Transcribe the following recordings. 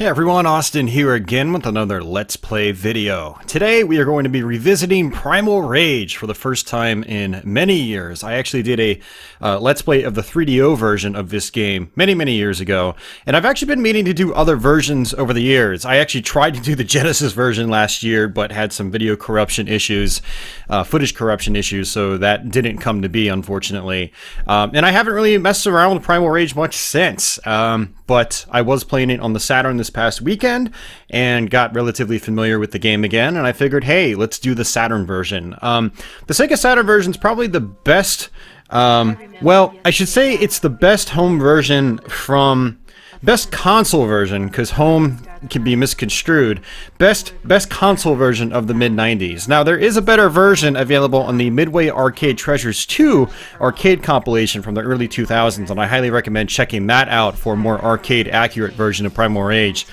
Hey everyone, Austin here again with another Let's Play video. Today we are going to be revisiting Primal Rage for the first time in many years. I actually did a Let's Play of the 3DO version of this game many years ago, and I've actually been meaning to do other versions over the years. I actually tried to do the Genesis version last year, but had some video corruption issues, footage corruption issues, so that didn't come to be, unfortunately. And I haven't really messed around with Primal Rage much since. But I was playing it on the Saturn this past weekend and got relatively familiar with the game again, and I figured, hey, let's do the Saturn version. The Sega Saturn version is probably the best, well, I should say it's the best home version from... Best console version, because home can be misconstrued. Best console version of the mid-90s. Now, there is a better version available on the Midway Arcade Treasures 2 arcade compilation from the early 2000s, and I highly recommend checking that out for a more arcade-accurate version of Primal Rage.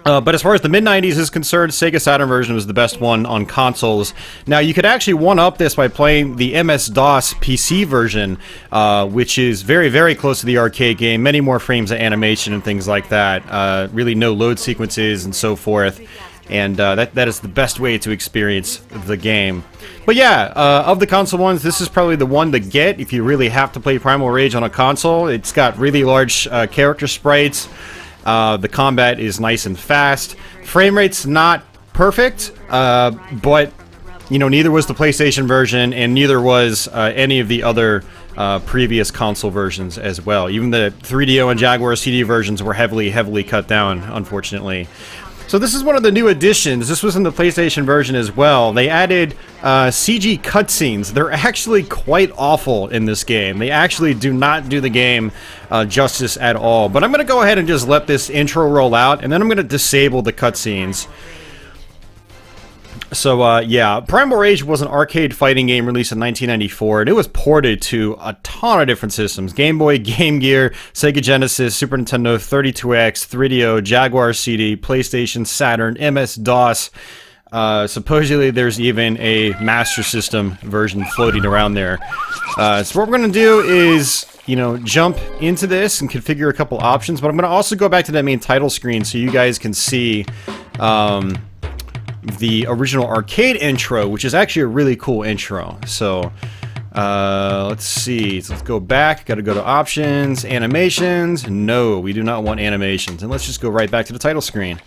But as far as the mid-90s is concerned, Sega Saturn version was the best one on consoles. Now, you could actually one-up this by playing the MS-DOS PC version, which is very close to the arcade game. Many more frames of animation and things like that. Really no load sequences and so forth. And that is the best way to experience the game. But yeah, of the console ones, this is probably the one to get if you really have to play Primal Rage on a console. It's got really large character sprites. The combat is nice and fast. Frame rate's not perfect, but, you know, neither was the PlayStation version, and neither was any of the other previous console versions as well. Even the 3DO and Jaguar CD versions were heavily cut down, unfortunately. So this is one of the new additions. This was in the PlayStation version as well. They added CG cutscenes. They're actually quite awful in this game. They actually do not do the game justice at all. But I'm going to go ahead and just let this intro roll out, and then I'm going to disable the cutscenes. So, yeah, Primal Rage was an arcade fighting game released in 1994, and it was ported to a ton of different systems. Game Boy, Game Gear, Sega Genesis, Super Nintendo, 32X, 3DO, Jaguar CD, PlayStation, Saturn, MS-DOS. Supposedly there's even a Master System version floating around there. So what we're going to do is, you know, jump into this and configure a couple options, but I'm going to also go back to that main title screen so you guys can see... the original arcade intro, which is actually a really cool intro. So, let's see. So let's go back. Got to go to options, animations. No, we do not want animations. And let's just go right back to the title screen.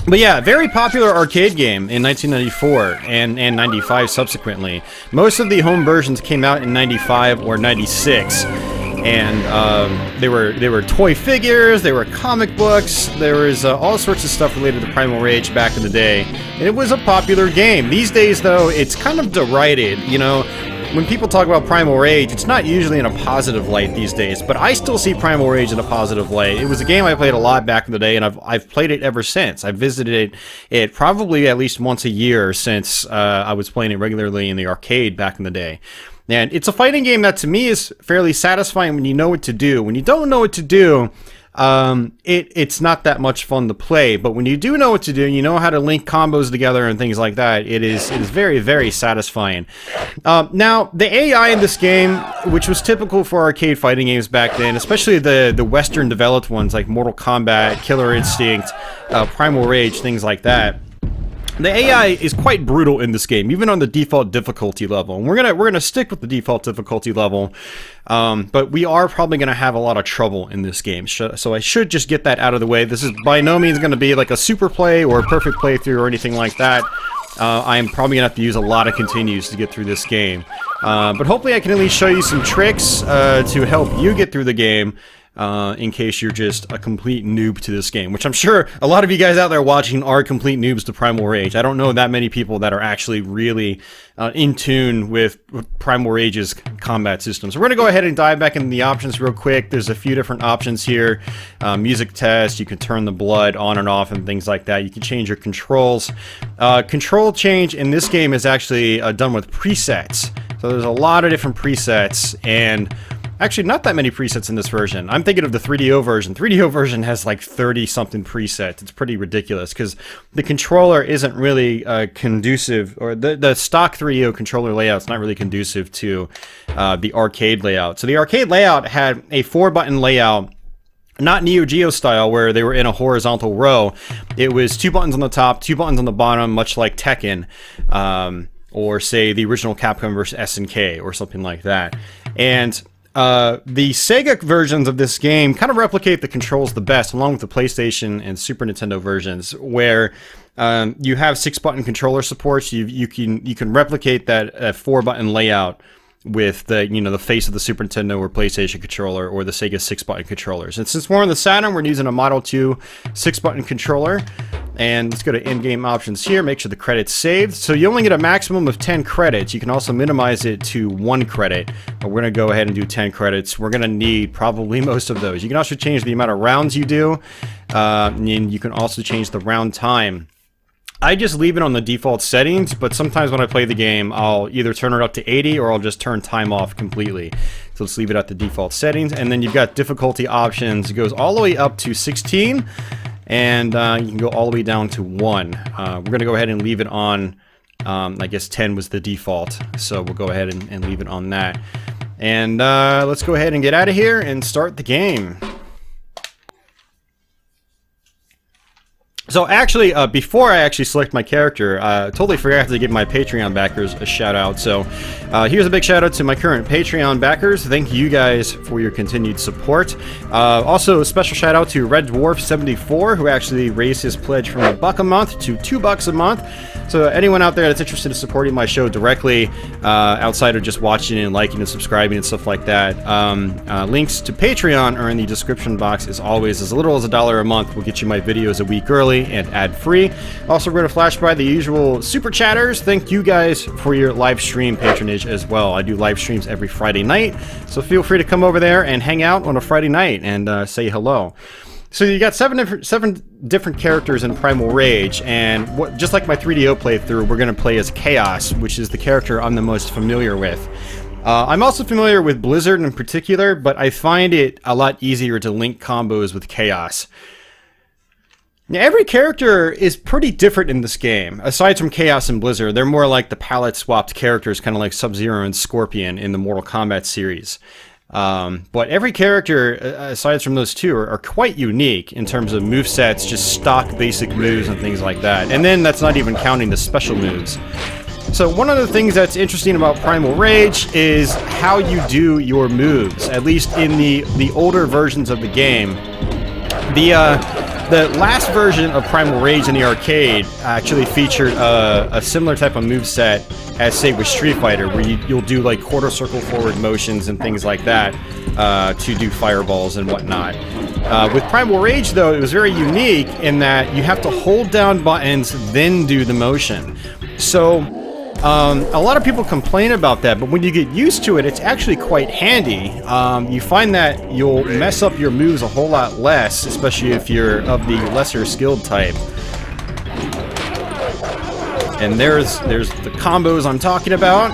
But yeah, very popular arcade game in 1994 and 95 subsequently. Most of the home versions came out in 95 or 96. And they were toy figures, they were comic books, there was all sorts of stuff related to Primal Rage back in the day. And it was a popular game. These days, though, it's kind of derided, you know. When people talk about Primal Rage, it's not usually in a positive light these days, but I still see Primal Rage in a positive light. It was a game I played a lot back in the day, and I've played it ever since. I've visited it probably at least once a year since I was playing it regularly in the arcade back in the day. And it's a fighting game that, to me, is fairly satisfying when you know what to do. When you don't know what to do, it's not that much fun to play. But when you do know what to do, and you know how to link combos together and things like that, it is very satisfying. Now, the AI in this game, which was typical for arcade fighting games back then, especially the Western developed ones like Mortal Kombat, Killer Instinct, Primal Rage, things like that. The AI is quite brutal in this game, even on the default difficulty level. And we're gonna stick with the default difficulty level, but we are probably gonna have a lot of trouble in this game. So I should just get that out of the way. This is by no means gonna be like a super play or a perfect playthrough or anything like that. I'm probably gonna have to use a lot of continues to get through this game, but hopefully I can at least show you some tricks to help you get through the game. In case you're just a complete noob to this game, which I'm sure a lot of you guys out there watching are complete noobs to Primal Rage. I don't know that many people that are actually really in tune with Primal Rage's combat system. So we're going to go ahead and dive back into the options real quick. There's a few different options here. Music test, you can turn the blood on and off and things like that. You can change your controls. Control change in this game is actually done with presets. So there's a lot of different presets, and actually, not that many presets in this version. I'm thinking of the 3DO version. 3DO version has like 30-something presets. It's pretty ridiculous because the controller isn't really conducive, or the stock 3DO controller layout's not really conducive to the arcade layout. So the arcade layout had a 4-button layout not Neo Geo style where they were in a horizontal row. It was 2 buttons on the top, 2 buttons on the bottom, much like Tekken, or say the original Capcom versus SNK or something like that. And the Sega versions of this game kind of replicate the controls the best, along with the PlayStation and Super Nintendo versions, where you have 6-button controller supports. You can replicate that 4-button layout with the the face of the Super Nintendo or PlayStation controller, or the Sega 6-button controllers. And since we're on the Saturn, we're using a Model 2 6-button controller. And let's go to in-game options here, make sure the credit's saved. So you only get a maximum of 10 credits. You can also minimize it to 1 credit, but we're gonna go ahead and do 10 credits. We're gonna need probably most of those. You can also change the amount of rounds you do, and you can also change the round time. I just leave it on the default settings, but sometimes when I play the game, I'll either turn it up to 80 or I'll just turn time off completely. So let's leave it at the default settings. And then you've got difficulty options. It goes all the way up to 16, and you can go all the way down to 1. We're going to go ahead and leave it on, I guess 10 was the default. So we'll go ahead and leave it on that. And let's go ahead and get out of here and start the game. So actually, before I actually select my character, I totally forgot to give my Patreon backers a shout out. So here's a big shout out to my current Patreon backers. Thank you guys for your continued support. Also, a special shout out to Red Dwarf 74, who actually raised his pledge from $1 a month to $2 a month. So anyone out there that's interested in supporting my show directly, outside of just watching and liking and subscribing and stuff like that, links to Patreon are in the description box as always. As little as $1 a month will get you my videos a week early and ad-free. Also, we're going to flash by the usual super chatters. Thank you guys for your live stream patronage as well. I do live streams every Friday night, so feel free to come over there and hang out on a Friday night and say hello. So you got seven different characters in Primal Rage, and just like my 3DO playthrough, we're going to play as Chaos, which is the character I'm the most familiar with. I'm also familiar with Blizzard in particular, but I find it a lot easier to link combos with Chaos. Now, every character is pretty different in this game. Aside from Chaos and Blizzard, they're more like the palette-swapped characters, kind of like Sub-Zero and Scorpion in the Mortal Kombat series. But every character, aside from those two, are quite unique in terms of movesets, just stock basic moves and things like that. And then that's not even counting the special moves. So one of the things that's interesting about Primal Rage is how you do your moves, at least in the older versions of the game. The last version of Primal Rage in the arcade actually featured a similar type of moveset as, say, with Street Fighter, where you'll do like quarter circle forward motions and things like that to do fireballs and whatnot. With Primal Rage, though, it was very unique in that you have to hold down buttons, then do the motion. So a lot of people complain about that, but when you get used to it, it's actually quite handy. You find that you'll mess up your moves a whole lot less, especially if you're of the lesser skilled type. And there's the combos I'm talking about.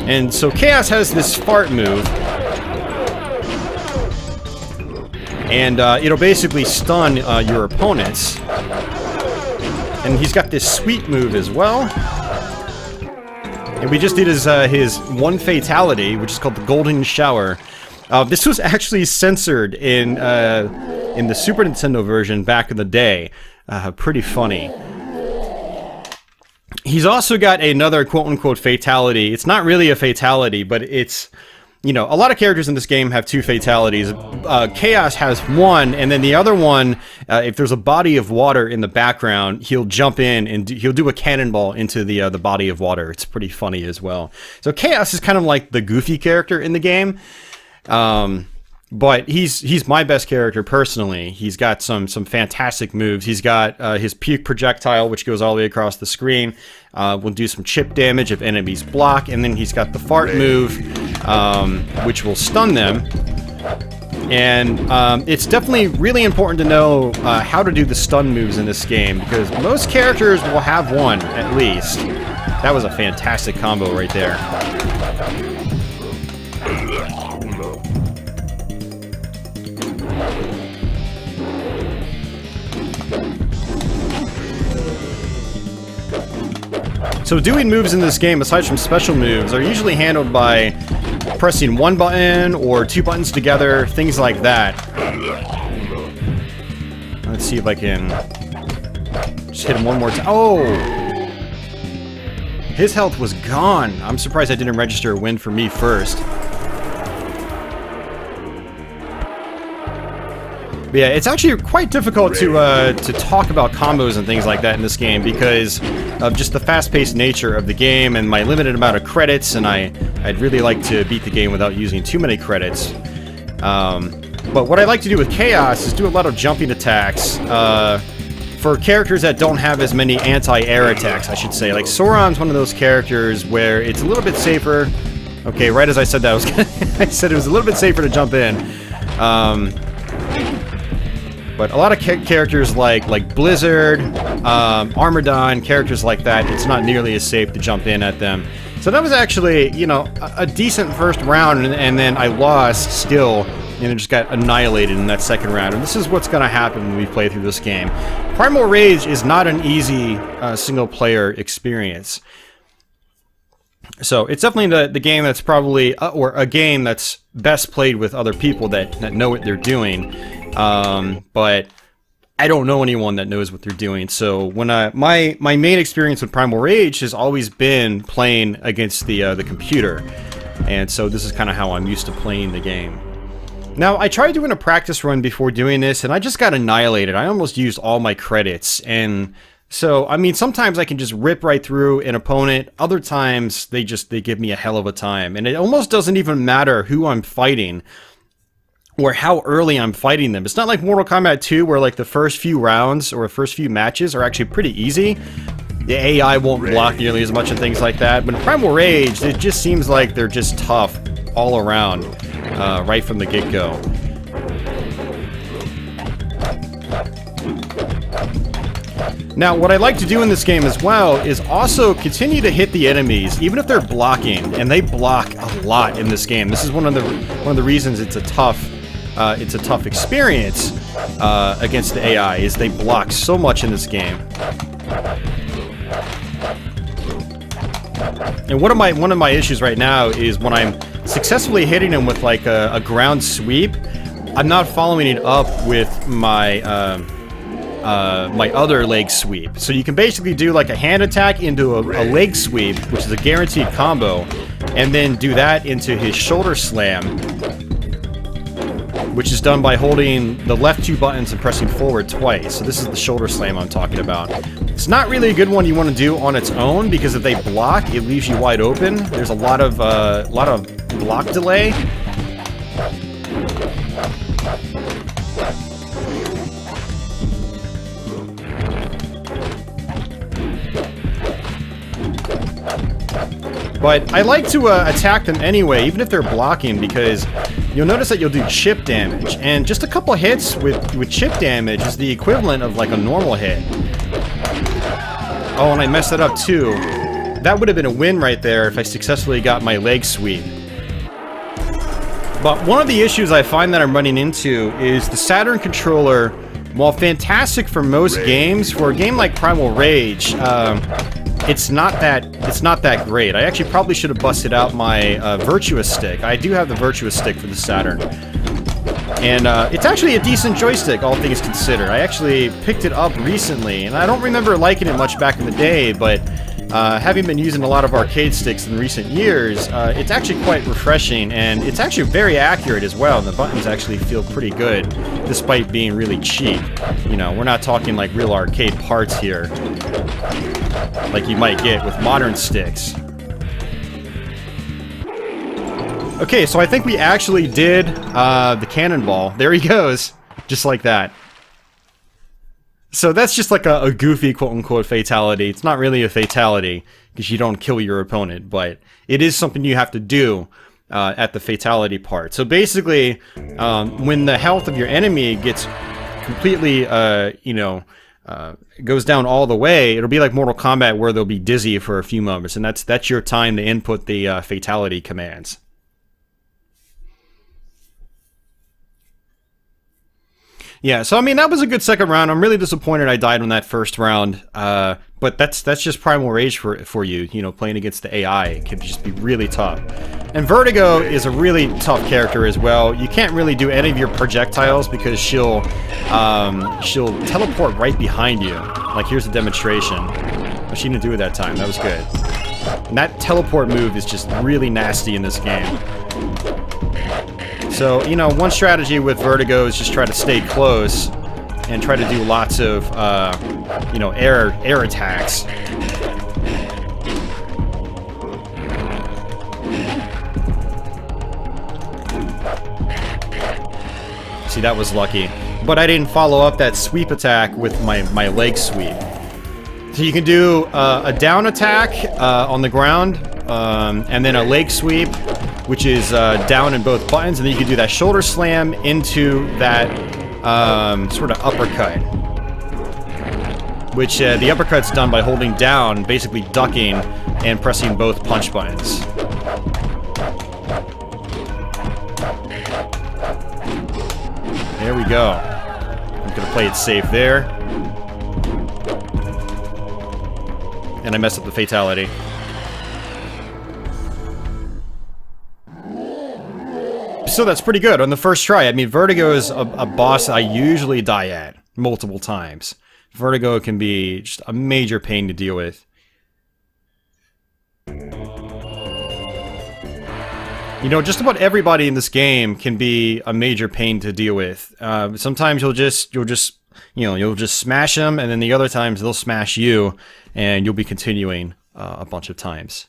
And so Chaos has this fart move. And it'll basically stun your opponents. And he's got this sweep move as well. And we just did his one fatality, which is called the Golden Shower. This was actually censored in the Super Nintendo version back in the day. Pretty funny. He's also got another quote-unquote fatality. It's not really a fatality, but it's... You know, a lot of characters in this game have 2 fatalities. Chaos has 1, and then the other one, if there's a body of water in the background, he'll jump in and he'll do a cannonball into the body of water. It's pretty funny as well. So Chaos is kind of like the goofy character in the game, but he's my best character personally. He's got some fantastic moves. He's got his puke projectile, which goes all the way across the screen. Will do some chip damage if enemies block, and then he's got the fart move, which will stun them. And it's definitely really important to know how to do the stun moves in this game, because most characters will have one, at least. That was a fantastic combo right there. So doing moves in this game, aside from special moves, are usually handled by pressing one button or two buttons together, things like that. Let's see if I can just hit him one more time. Oh! His health was gone. I'm surprised I didn't register a win for me first. But yeah, it's actually quite difficult to talk about combos and things like that in this game because of just the fast-paced nature of the game and my limited amount of credits, and I'd really like to beat the game without using too many credits. But what I like to do with Chaos is do a lot of jumping attacks for characters that don't have as many anti-air attacks, I should say. Like Sauron's one of those characters where it's a little bit safer. Okay, right as I said that, I said it was a little bit safer to jump in. But a lot of characters like Blizzard, Armadon, characters like that, it's not nearly as safe to jump in at them. So that was actually, you know, a decent first round, and then I lost still, and it just got annihilated in that second round. And this is what's going to happen when we play through this game. Primal Rage is not an easy single-player experience. So it's definitely the game that's probably, or a game that's best played with other people that know what they're doing. But I don't know anyone that knows what they're doing. So when my main experience with Primal Rage has always been playing against the computer, and so this is kind of how I'm used to playing the game. Now I tried doing a practice run before doing this, and I just got annihilated. I almost used all my credits, and so I mean sometimes I can just rip right through an opponent. Other times they give me a hell of a time, and it almost doesn't even matter who I'm fighting or how early I'm fighting them. It's not like Mortal Kombat 2 where like the first few rounds or first few matches are actually pretty easy. The AI won't block nearly as much and things like that. But in Primal Rage, it just seems like they're just tough all around, right from the get-go. Now, what I like to do in this game as well is also continue to hit the enemies, even if they're blocking, and they block a lot in this game. This is one of the reasons it's a tough experience against the AI, is they block so much in this game. And one of my issues right now is when I'm successfully hitting them with like a ground sweep, I'm not following it up with my my other leg sweep. So you can basically do like a hand attack into a leg sweep, which is a guaranteed combo, and then do that into his shoulder slam, which is done by holding the left two buttons and pressing forward twice. So this is the shoulder slam I'm talking about. It's not really a good one you want to do on its own, because if they block, it leaves you wide open. There's a lot of block delay. But I like to attack them anyway, even if they're blocking, because you'll notice that you'll do chip damage. And just a couple hits with chip damage is the equivalent of like a normal hit. Oh, and I messed that up too. That would have been a win right there if I successfully got my leg sweep. But one of the issues I find that I'm running into is the Saturn controller, while fantastic for most games, for a game like Primal Rage, it's not that great. I actually probably should have busted out my Virtuous Stick. I do have the Virtuous Stick for the Saturn. And it's actually a decent joystick, all things considered. I actually picked it up recently, and I don't remember liking it much back in the day, but having been using a lot of arcade sticks in recent years, it's actually quite refreshing, and it's actually very accurate as well. The buttons actually feel pretty good, despite being really cheap. You know, we're not talking like real arcade parts here, like you might get with modern sticks. Okay, so I think we actually did the cannonball. There he goes, just like that. So that's just like a goofy quote-unquote fatality. It's not really a fatality, because you don't kill your opponent, but it is something you have to do at the fatality part. So basically, when the health of your enemy gets completely, goes down all the way, it'll be like Mortal Kombat where they'll be dizzy for a few moments, and that's your time to input the fatality commands. Yeah, so I mean, that was a good second round. I'm really disappointed I died on that first round, but that's just Primal Rage for you. You know, playing against the AI, it can just be really tough. And Vertigo is a really tough character as well. You can't really do any of your projectiles because she'll teleport right behind you. Like, here's a demonstration. But she didn't do it that time. That was good. And that teleport move is just really nasty in this game. So, you know, one strategy with Vertigo is just try to stay close and try to do lots of, you know, air attacks. See, that was lucky. But I didn't follow up that sweep attack with my leg sweep. So you can do a down attack on the ground, and then a leg sweep, which is down in both buttons, and then you can do that shoulder slam into that sort of uppercut. Which the uppercut's done by holding down, basically ducking, and pressing both punch buttons. There we go. I'm gonna play it safe there. And I messed up the fatality. So that's pretty good on the first try. I mean, Vertigo is a boss I usually die at multiple times. Vertigo can be just a major pain to deal with. You know, just about everybody in this game can be a major pain to deal with. Sometimes you'll just smash them, and then the other times they'll smash you, and you'll be continuing a bunch of times.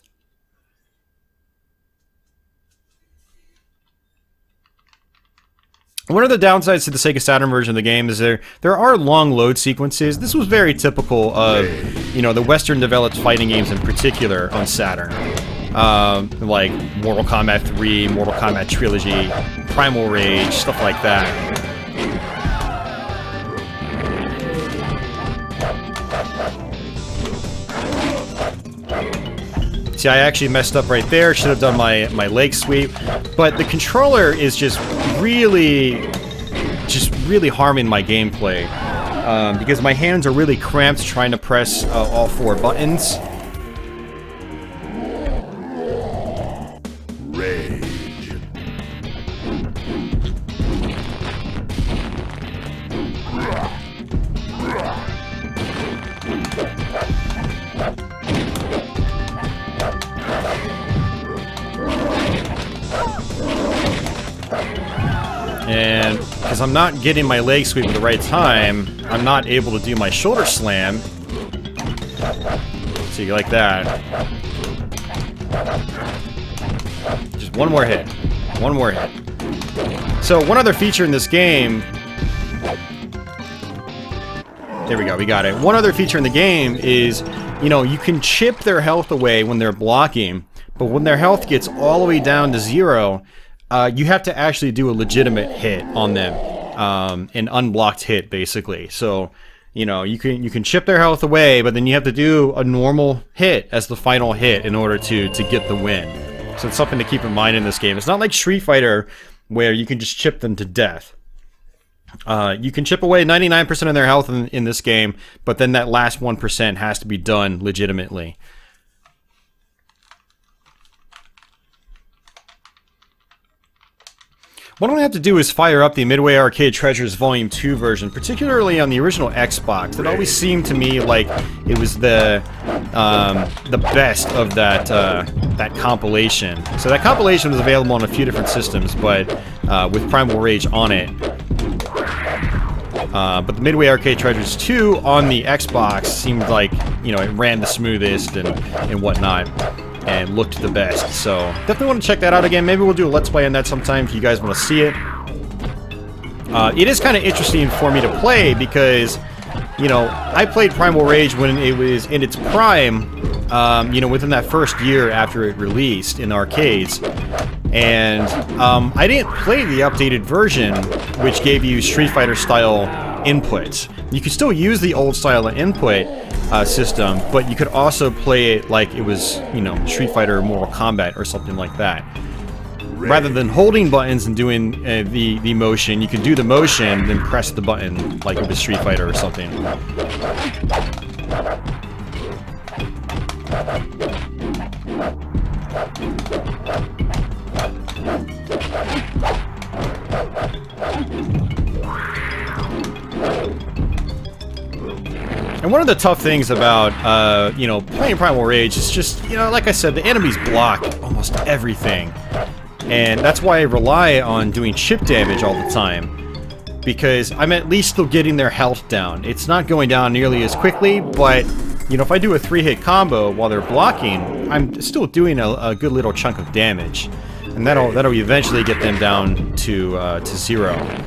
One of the downsides to the Sega Saturn version of the game is there are long load sequences. This was very typical of, you know, the Western developed fighting games in particular on Saturn. Like Mortal Kombat 3, Mortal Kombat Trilogy, Primal Rage, stuff like that. See, I actually messed up right there. Should have done my leg sweep. But the controller is just really harming my gameplay. Because my hands are really cramped trying to press all 4 buttons. And because I'm not getting my leg sweep at the right time, I'm not able to do my shoulder slam. So you like that. Just one more hit. One more hit. So one other feature in this game... There we go, we got it. One other feature in the game is, you know, you can chip their health away when they're blocking, but when their health gets all the way down to 0, you have to actually do a legitimate hit on them, an unblocked hit, basically. So, you know, you can chip their health away, but then you have to do a normal hit as the final hit in order to get the win. So it's something to keep in mind in this game. It's not like Street Fighter, where you can just chip them to death. You can chip away 99% of their health in this game, but then that last 1% has to be done legitimately. What I'm going to have to do is fire up the Midway Arcade Treasures Volume 2 version, particularly on the original Xbox. It always seemed to me like it was the best of that compilation. So that compilation was available on a few different systems, but with Primal Rage on it. But the Midway Arcade Treasures 2 on the Xbox seemed like, you know, it ran the smoothest and whatnot. And looked the best, so definitely want to check that out again. Maybe we'll do a Let's Play on that sometime if you guys want to see it. It is kind of interesting for me to play because, you know, I played Primal Rage when it was in its prime, you know, within that first year after it released in arcades. And I didn't play the updated version, which gave you Street Fighter style inputs. You could still use the old style of input system, but you could also play it like it was, you know, Street Fighter or Mortal Kombat or something like that. Rather than holding buttons and doing the motion, you could do the motion, then press the button like it was Street Fighter or something. And one of the tough things about, you know, playing Primal Rage is just, you know, like I said, the enemies block almost everything. And that's why I rely on doing chip damage all the time. Because I'm at least still getting their health down. It's not going down nearly as quickly, but, you know, if I do a 3-hit combo while they're blocking, I'm still doing a good little chunk of damage. And that'll eventually get them down to 0.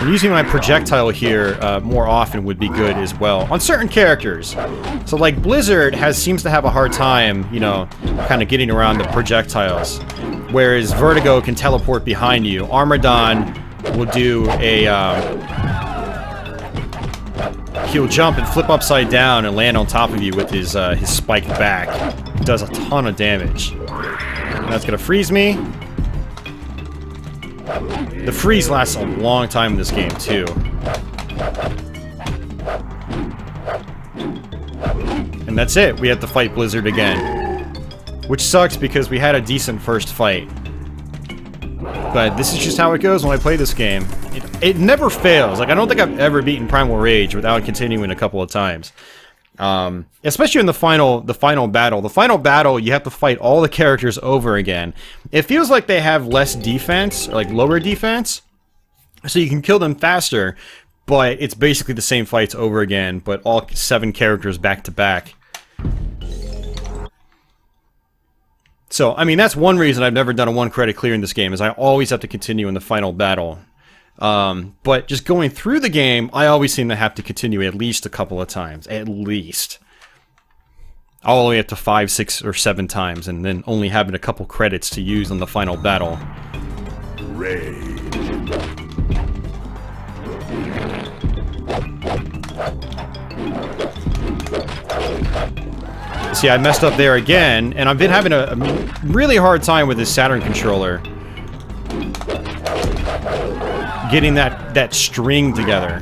And using my projectile here more often would be good as well on certain characters. So like Blizzard seems to have a hard time, you know, kind of getting around the projectiles, whereas Vertigo can teleport behind you. Armadon will do a he'll jump and flip upside down and land on top of you with his spiked back. It does a ton of damage. And that's gonna freeze me. The freeze lasts a long time in this game, too. And that's it. We have to fight Blizzard again. Which sucks because we had a decent first fight. But this is just how it goes when I play this game. It never fails. Like, I don't think I've ever beaten Primal Rage without continuing a couple of times. Especially in the final battle. The final battle, you have to fight all the characters over again. It feels like they have less defense, or like lower defense, so you can kill them faster, but it's basically the same fights over again, but all 7 characters back to back. So, I mean, that's one reason I've never done a 1-credit clear in this game, is I always have to continue in the final battle. But just going through the game, I always seem to have to continue at least a couple of times. At least. All the way up to 5, 6, or 7 times, and then only having a couple credits to use on the final battle. Rage. See, I messed up there again, and I've been having a really hard time with this Saturn controller. Getting that string together.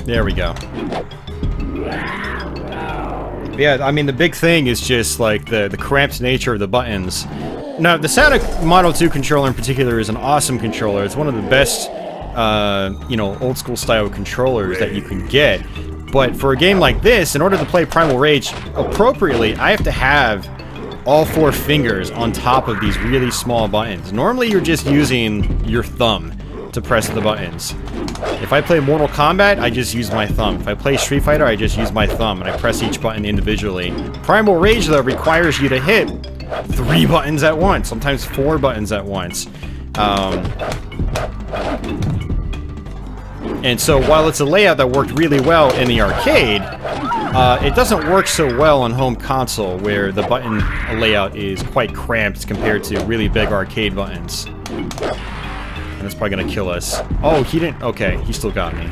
There we go. Yeah, I mean, the big thing is just, like, the cramped nature of the buttons. Now, the Sonic Model 2 controller in particular is an awesome controller. It's one of the best, you know, old-school style controllers that you can get. But for a game like this, in order to play Primal Rage appropriately, I have to have all 4 fingers on top of these really small buttons. Normally, you're just using your thumb to press the buttons. If I play Mortal Kombat, I just use my thumb. If I play Street Fighter, I just use my thumb, and I press each button individually. Primal Rage, though, requires you to hit 3 buttons at once, sometimes 4 buttons at once. And so, while it's a layout that worked really well in the arcade, it doesn't work so well on home console, where the button layout is quite cramped compared to really big arcade buttons. And that's probably gonna kill us. Oh, he didn't... Okay, he still got me.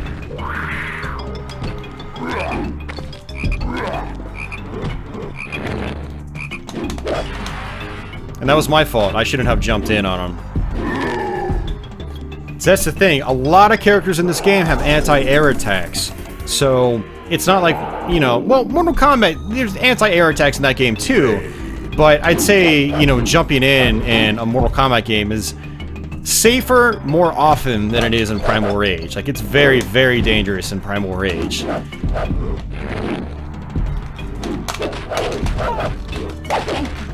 And that was my fault. I shouldn't have jumped in on him. So that's the thing. A lot of characters in this game have anti-air attacks. So, it's not like, you know... Well, Mortal Kombat, there's anti-air attacks in that game too. But I'd say, you know, jumping in a Mortal Kombat game is safer more often than it is in Primal Rage. Like, it's very, very dangerous in Primal Rage.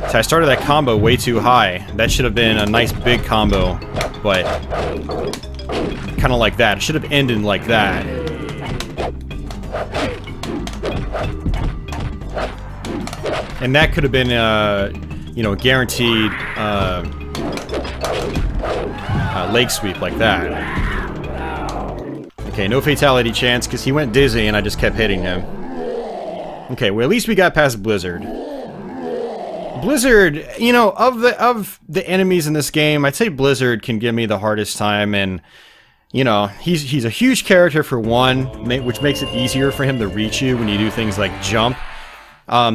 So I started that combo way too high. That should have been a nice big combo, but kind of like that. It should have ended like that. And that could have been, you know, guaranteed leg sweep like that. Okay, no fatality chance because he went dizzy and I just kept hitting him. Okay, well, at least we got past Blizzard. Blizzard, you know, of the enemies in this game, I'd say Blizzard can give me the hardest time, and you know, he's a huge character for one, which makes it easier for him to reach you when you do things like jump.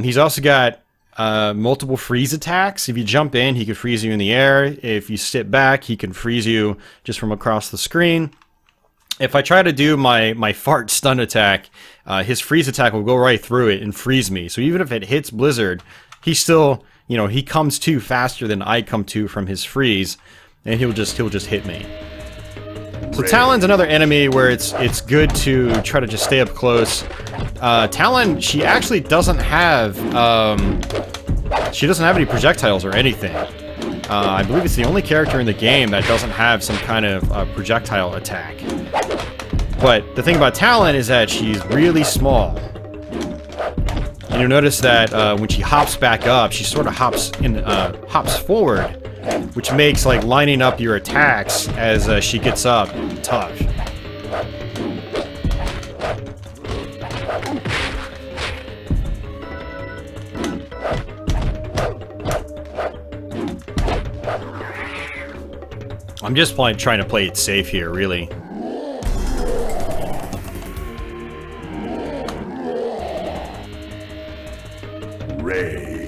He's also got multiple freeze attacks. If you jump in, he can freeze you in the air. If you sit back, he can freeze you just from across the screen. if I try to do my fart stun attack, his freeze attack will go right through it and freeze me. So even if it hits Blizzard, he still, you know, he comes to faster than I come to from his freeze, and he'll just hit me. So Talon's another enemy where it's good to try to just stay up close. Talon, she actually doesn't have any projectiles or anything. I believe it's the only character in the game that doesn't have some kind of projectile attack. But the thing about Talon is that she's really small. And you'll notice that when she hops back up, she sort of hops forward, which makes like lining up your attacks as she gets up tough. I'm just trying to play it safe here, really. Rage.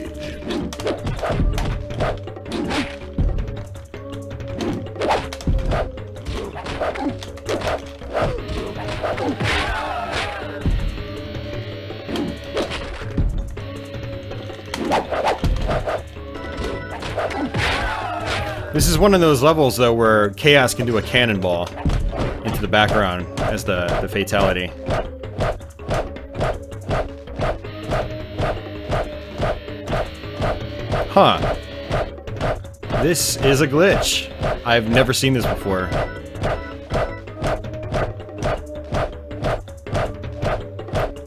This is one of those levels, though, where Chaos can do a cannonball into the background as the fatality. Huh. This is a glitch. I've never seen this before.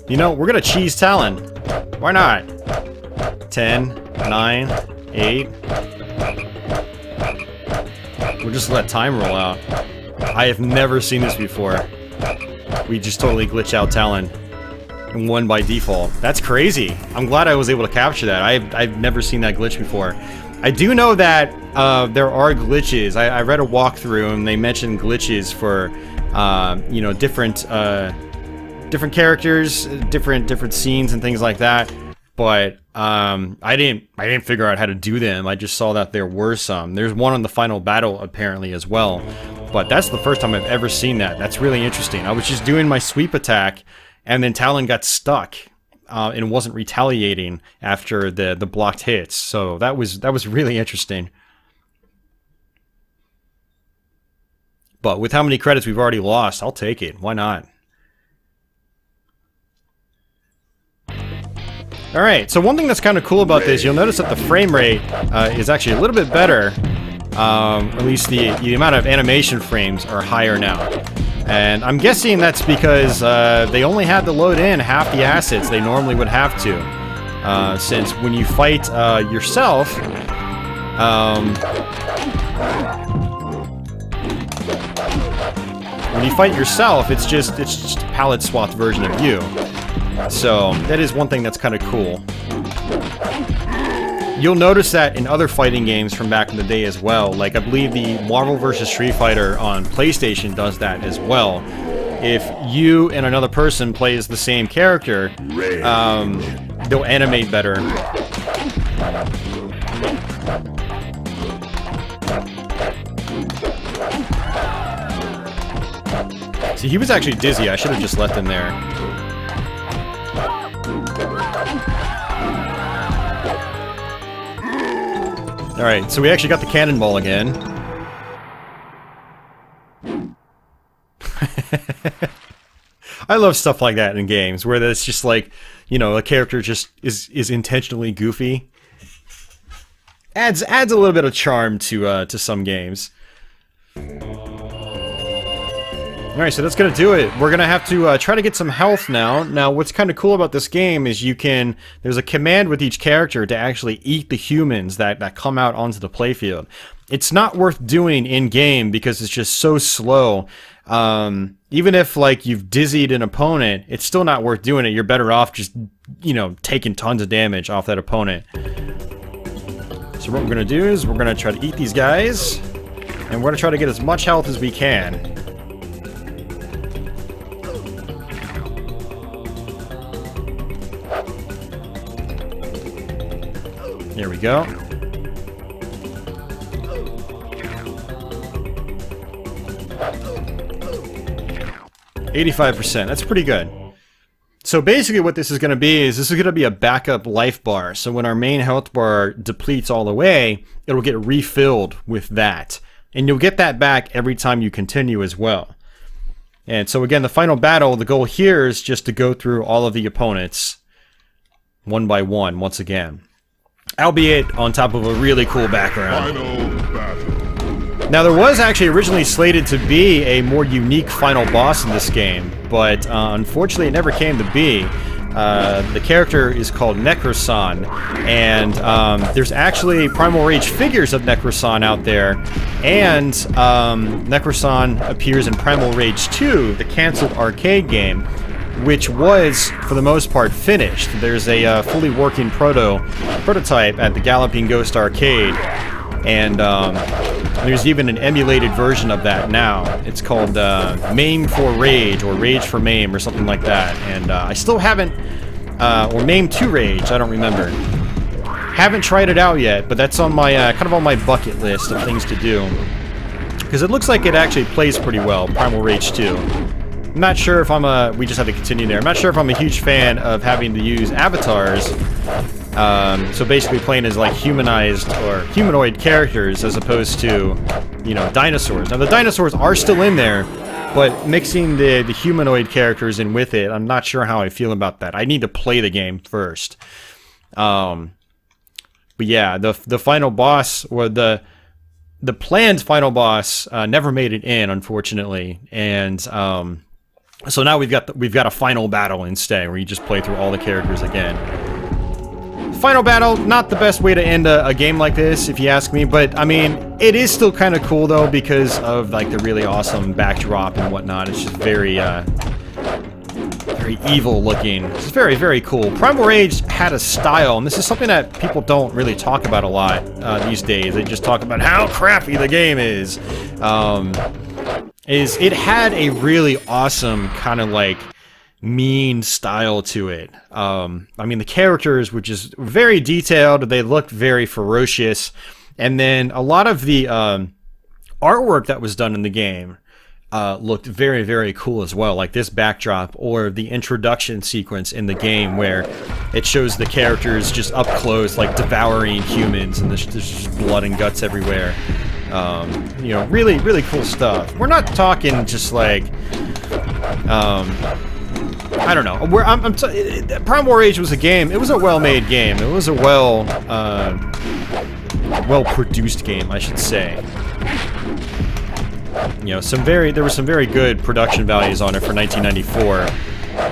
You know, we're gonna cheese Talon. Why not? 10, 9, 8... We'll just let time roll out. I have never seen this before. We just totally glitch out Talon and won by default. That's crazy. I'm glad I was able to capture that. I've never seen that glitch before. I do know that there are glitches. I read a walkthrough and they mentioned glitches for you know, different characters, different scenes and things like that. But I didn't figure out how to do them. I just saw that there were some. There's one on the final battle apparently as well. But that's the first time I've ever seen that. That's really interesting. I was just doing my sweep attack, and then Talon got stuck and wasn't retaliating after the blocked hits. So that was really interesting. But with how many credits we've already lost, I'll take it. Why not? Alright, so one thing that's kind of cool about this, you'll notice that the frame rate is actually a little bit better. At least the amount of animation frames are higher now. And I'm guessing that's because they only had to load in half the assets they normally would have to. Since when you fight yourself... when you fight yourself, it's just a palette swapped version of you. So, that is one thing that's kind of cool. You'll notice that in other fighting games from back in the day as well. Like, I believe the Marvel vs. Street Fighter on PlayStation does that as well. If you and another person plays the same character, they'll animate better. See, he was actually dizzy. I should have just left him there. Alright, so we actually got the cannonball again. I love stuff like that in games, where it's just like, you know, a character just is intentionally goofy. Adds a little bit of charm to some games. Alright, so that's gonna do it. We're gonna have to try to get some health now. Now, what's kind of cool about this game is there's a command with each character to actually eat the humans that come out onto the playfield. It's not worth doing in-game because it's just so slow. Even if, like, you've dizzied an opponent, it's still not worth doing it. You're better off just, you know, taking tons of damage off that opponent. So what we're gonna do is we're gonna try to eat these guys, and we're gonna try to get as much health as we can. There we go. 85%. That's pretty good. So basically what this is going to be is this is going to be a backup life bar. So when our main health bar depletes all the way, it'll get refilled with that. And you'll get that back every time you continue as well. And so again, the final battle, the goal here is just to go through all of the opponents one by one once again. Albeit on top of a really cool background. Now there was actually originally slated to be a more unique final boss in this game, but unfortunately it never came to be. The character is called Necroson, and there's actually Primal Rage figures of Necroson out there, and Necroson appears in Primal Rage 2, the cancelled arcade game, which was, for the most part, finished. There's a fully working prototype at the Galloping Ghost Arcade, and there's even an emulated version of that now. It's called Maim for Rage, or Rage for Maim, or something like that. And I still haven't, or Maim to Rage, I don't remember. Haven't tried it out yet, but that's on my, kind of on my bucket list of things to do. Because it looks like it actually plays pretty well, Primal Rage 2. I'm not sure if I'm a, we just have to continue there. I'm not sure if I'm a huge fan of having to use avatars. So basically playing as like humanized or humanoid characters as opposed to, you know, dinosaurs. Now the dinosaurs are still in there, but mixing the humanoid characters in with it, I'm not sure how I feel about that. I need to play the game first. But yeah, the final boss, or the planned final boss, never made it in, unfortunately, and so now we've got a final battle instead, where you just play through all the characters again. Final battle, not the best way to end a game like this, if you ask me, but I mean, it is still kind of cool though, because of like the really awesome backdrop and whatnot. It's just very, very evil looking. It's very, very cool. Primal Rage had a style, and this is something that people don't really talk about a lot these days. They just talk about how crappy the game is. It had a really awesome kind of like mean style to it. I mean, the characters were just very detailed. They looked very ferocious, and then a lot of the artwork that was done in the game looked very, very cool as well, like this backdrop or the introduction sequence in the game where it shows the characters just up close, like devouring humans, and there's just blood and guts everywhere. You know, really, really cool stuff. We're not talking just like, I don't know. Primal Rage was a game. It was a well-made game. It was a well-produced game, I should say. You know, there were some very good production values on it for 1994,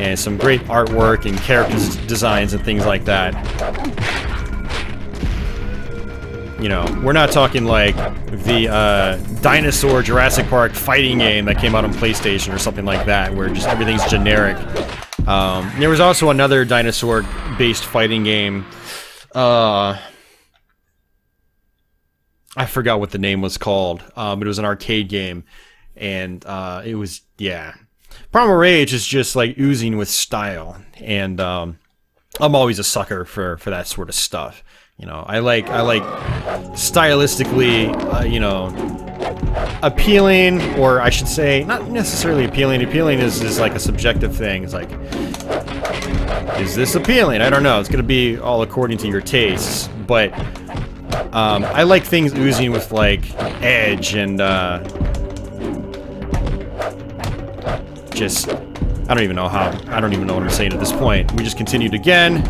and some great artwork and character designs and things like that. You know, we're not talking like the dinosaur Jurassic Park fighting game that came out on PlayStation or something like that, where just everything's generic. There was also another dinosaur-based fighting game. I forgot what the name was called, but it was an arcade game, and it was, yeah. Primal Rage is just like oozing with style, and I'm always a sucker for that sort of stuff. You know, I like stylistically, you know, appealing, or I should say, not necessarily appealing. Appealing is like a subjective thing. It's like, is this appealing? I don't know. It's gonna be all according to your tastes, but I like things oozing with like edge and just, I don't even know what I'm saying at this point. We just continued again.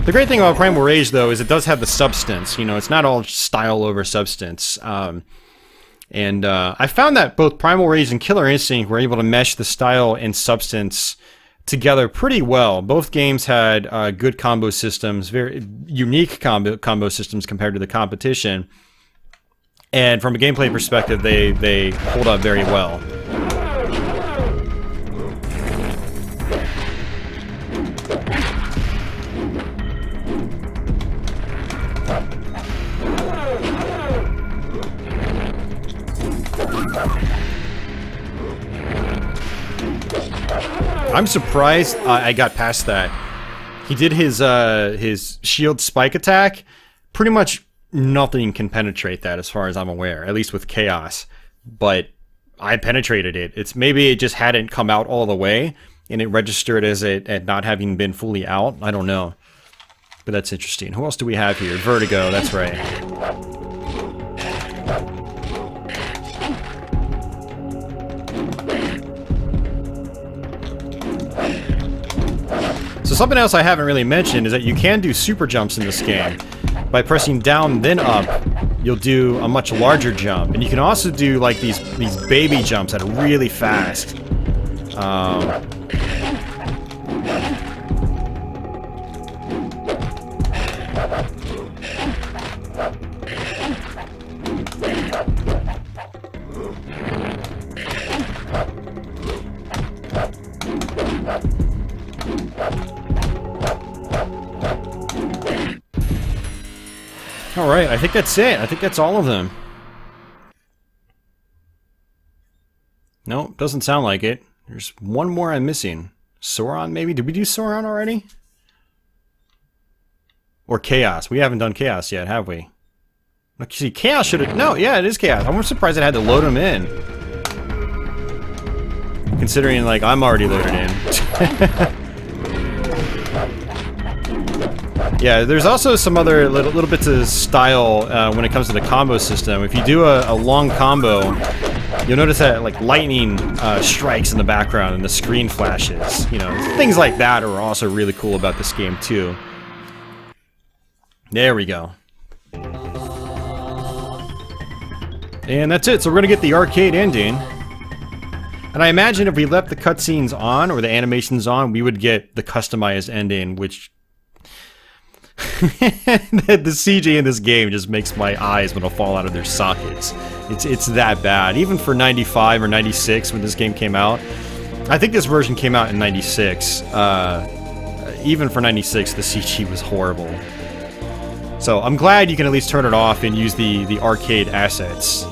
The great thing about Primal Rage, though, is it does have the substance. You know, it's not all style over substance. I found that both Primal Rage and Killer Instinct were able to mesh the style and substance together pretty well. Both games had good combo systems, very unique combo systems compared to the competition. And from a gameplay perspective, they hold up very well. I'm surprised I got past that. He did his shield spike attack. Pretty much nothing can penetrate that as far as I'm aware, at least with Chaos. but I penetrated it. It's maybe it just hadn't come out all the way, and it registered as it at not having been fully out. I don't know, but that's interesting. Who else do we have here? Vertigo. That's right. So something else I haven't really mentioned is that you can do super jumps in this game. By pressing down then up, you'll do a much larger jump, and you can also do like these baby jumps that are really fast. Alright, I think that's it. I think that's all of them. No, doesn't sound like it. There's one more I'm missing. Sauron, maybe? Did we do Sauron already? Or Chaos. We haven't done Chaos yet, have we? Look, see, Chaos should have... No, yeah, it is Chaos. I'm surprised it had to load them in. Considering, like, I'm already loaded in. Yeah, there's also some other little bits of style when it comes to the combo system. If you do a long combo, you'll notice that like lightning strikes in the background and the screen flashes. You know, things like that are also really cool about this game too. There we go. And that's it. So we're gonna get the arcade ending. And I imagine if we left the cutscenes on or the animations on, we would get the customized ending, which the CG in this game just makes my eyes want to fall out of their sockets. It's that bad. Even for 95 or 96 when this game came out. I think this version came out in 96. Even for 96, the CG was horrible. So I'm glad you can at least turn it off and use the arcade assets.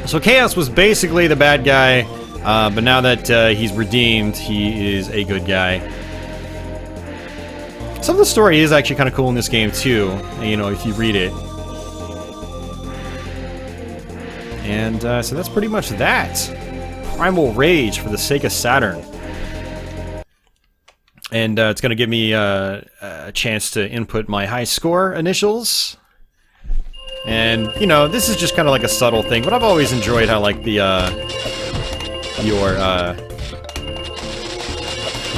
So Chaos was basically the bad guy, but now that he's redeemed, he is a good guy. Some of the story is actually kind of cool in this game too, you know, if you read it. And so that's pretty much that. Primal Rage for the Sega Saturn. And it's going to give me a chance to input my high score initials. And, you know, this is just kind of like a subtle thing, but I've always enjoyed how, like, you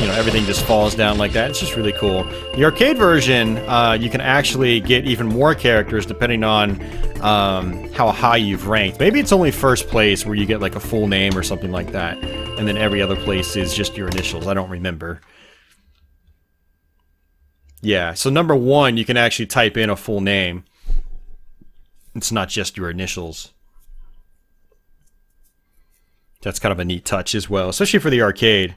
know, everything just falls down like that. It's just really cool. The arcade version, you can actually get even more characters depending on how high you've ranked. Maybe it's only first place where you get like a full name or something like that. And then every other place is just your initials. I don't remember. Yeah, so number 1, you can actually type in a full name. It's not just your initials. That's kind of a neat touch as well, especially for the arcade.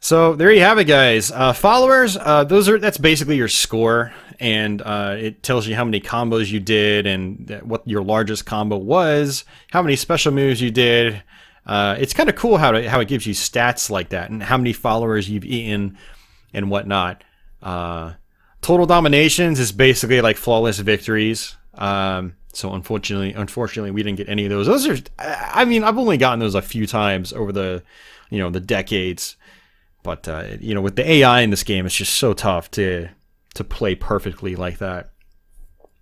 So there you have it, guys. Followers, that's basically your score, and it tells you how many combos you did and what your largest combo was, how many special moves you did. It's kind of cool how it gives you stats like that and how many followers you've eaten and whatnot. Total dominations is basically like flawless victories. So unfortunately, we didn't get any of those. Those are, I mean, I've only gotten those a few times over the, you know, the decades. But, you know, with the AI in this game, it's just so tough to play perfectly like that.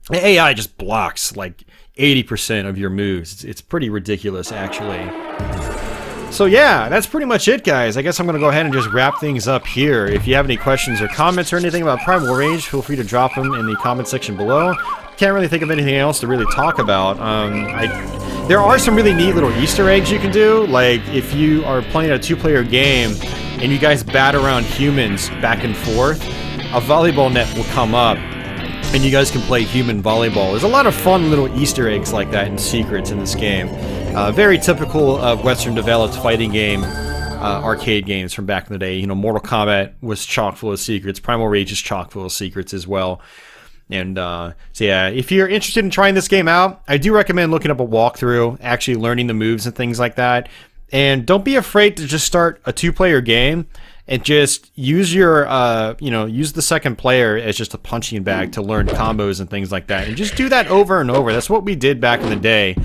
The AI just blocks, like, 80% of your moves. It's pretty ridiculous, actually. So, yeah, that's pretty much it, guys. I guess I'm going to go ahead and just wrap things up here. If you have any questions or comments or anything about Primal Rage, feel free to drop them in the comment section below. Can't really think of anything else to really talk about. There are some really neat little Easter eggs you can do. Like, if you are playing a 2-player game and you guys bat around humans back and forth, a volleyball net will come up and you guys can play human volleyball. There's a lot of fun little Easter eggs like that and secrets in this game. Very typical of Western developed fighting game arcade games from back in the day. You know, Mortal Kombat was chock full of secrets. Primal Rage is chock full of secrets as well. And so yeah, if you're interested in trying this game out, I do recommend looking up a walkthrough, actually learning the moves and things like that. And don't be afraid to just start a 2-player game and just use your, you know, use the second player as just a punching bag to learn combos and things like that. And just do that over and over. That's what we did back in the day.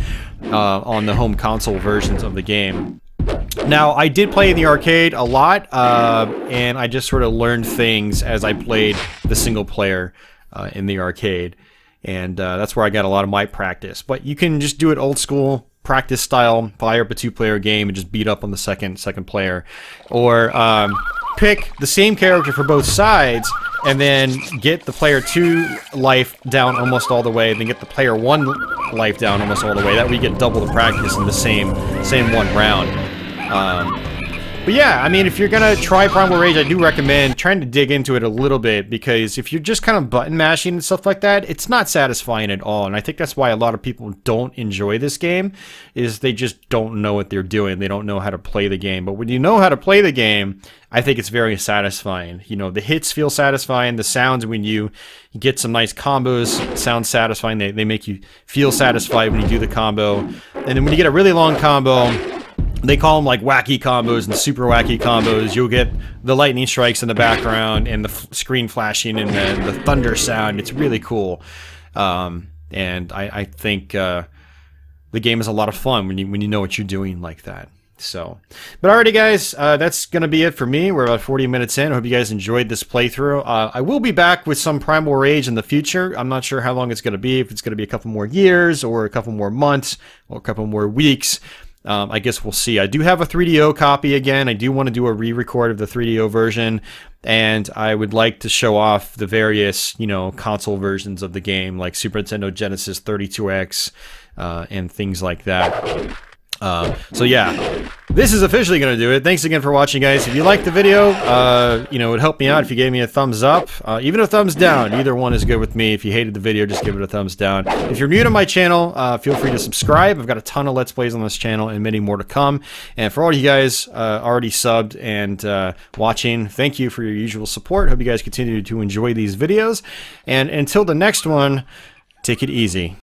on the home console versions of the game. Now, I did play in the arcade a lot, and I just sort of learned things as I played the single player in the arcade. And that's where I got a lot of my practice. But you can just do it old school, practice style, fire up a 2-player game and just beat up on the second player. Or pick the same character for both sides and then get the player 2 life down almost all the way, then get the player 1 life down almost all the way. That way you get double the practice in the same one round. But yeah, I mean, if you're gonna try Primal Rage, I do recommend trying to dig into it a little bit, because if you're just kind of button mashing and stuff like that, it's not satisfying at all. And I think that's why a lot of people don't enjoy this game, is they just don't know what they're doing. They don't know how to play the game. But when you know how to play the game, I think it's very satisfying. You know, the hits feel satisfying. The sounds, when you get some nice combos, sound satisfying. They make you feel satisfied when you do the combo. And then when you get a really long combo, they call them like wacky combos and super wacky combos. You'll get the lightning strikes in the background and the screen flashing and the thunder sound. It's really cool. And I think the game is a lot of fun when you know what you're doing like that. So, but alrighty guys, that's going to be it for me. We're about 40 minutes in. I hope you guys enjoyed this playthrough. I will be back with some Primal Rage in the future. I'm not sure how long it's going to be, if it's going to be a couple more years or a couple more months or a couple more weeks. I guess we'll see. I do have a 3DO copy again. I do want to do a re-record of the 3DO version, and I would like to show off the various, you know, console versions of the game, like Super Nintendo Genesis 32X, and things like that. So yeah, this is officially going to do it. Thanks again for watching, guys. If you liked the video, you know, it would help me out if you gave me a thumbs up, even a thumbs down. Either one is good with me. If you hated the video, just give it a thumbs down. If you're new to my channel, feel free to subscribe. I've got a ton of Let's Plays on this channel and many more to come. And for all you guys already subbed and watching, thank you for your usual support. Hope you guys continue to enjoy these videos. And until the next one, take it easy.